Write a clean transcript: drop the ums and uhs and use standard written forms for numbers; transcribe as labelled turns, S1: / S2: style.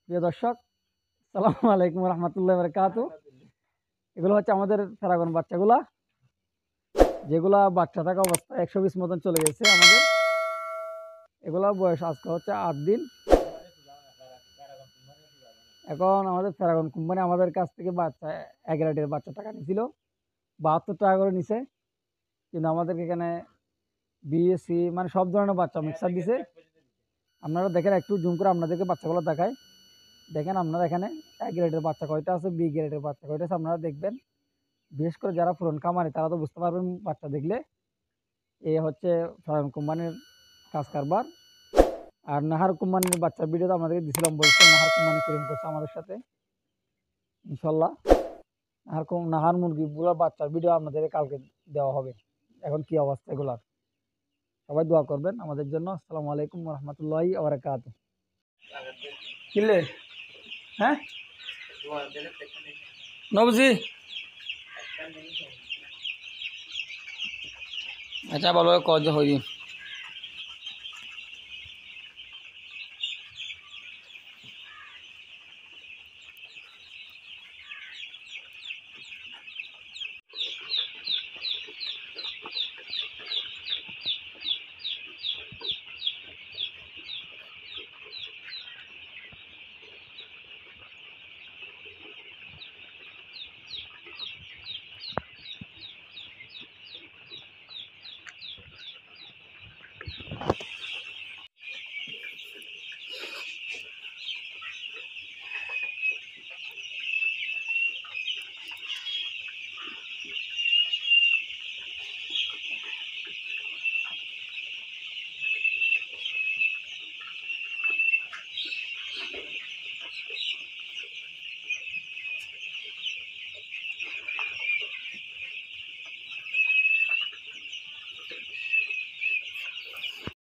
S1: প্রিয় দর্শক, সালামু আলাইকুম রহমতুল্লাহ বারকাতু। এগুলো হচ্ছে আমাদের প্যারাগন বাচ্চাগুলা, যেগুলা বাচ্চা থাকা অবস্থায় 120 মতন চলে গেছে আমাদের। এগুলা বয়স আজকে হচ্ছে 8 দিন। এখন আমাদের প্যারাগন কোম্পানি আমাদের কাছ থেকে বাচ্চা 11 বাচ্চা টাকা নিয়েছিল, 72 টাকা করে নিছে। কিন্তু আমাদেরকে এখানে বিএসসি মানে সব ধরনের বাচ্চা মিক্সার দিছে। আপনারা দেখেন, একটু জুম করে আপনাদেরকে বাচ্চাগুলো দেখায়। দেখেন আপনারা এখানে এ গ্রেডের বাচ্চা কয়টা আছে, বি গ্রেডের বাচ্চা কয়টা আছে আপনারা দেখবেন। বিশেষ করে যারা পুরন খামারি তারা তো বুঝতে পারবেন বাচ্চা দেখলে। এ হচ্ছে ফার্ম কোম্পানির কাজ কারবার। আর নাহার কোম্পানির বাচ্চার ভিডিও তো আমাদেরকে দিছিলাম, বলছে নাহার কোম্পানি কিরকম করছে আমাদের সাথে। ইনশাল্লাহ নাহার মুরগিগুলোর বাচ্চার ভিডিও আপনাদের কালকে দেওয়া হবে। এখন কি অবস্থা এগুলার, সবাই দোয়া করবেন আমাদের জন্য। আসসালামু আলাইকুম রহমতুল্লাহি ওয়া বারাকাতুহু। কিনলে হ্যাঁ নবজি, আচ্ছা ভালো কজ হই।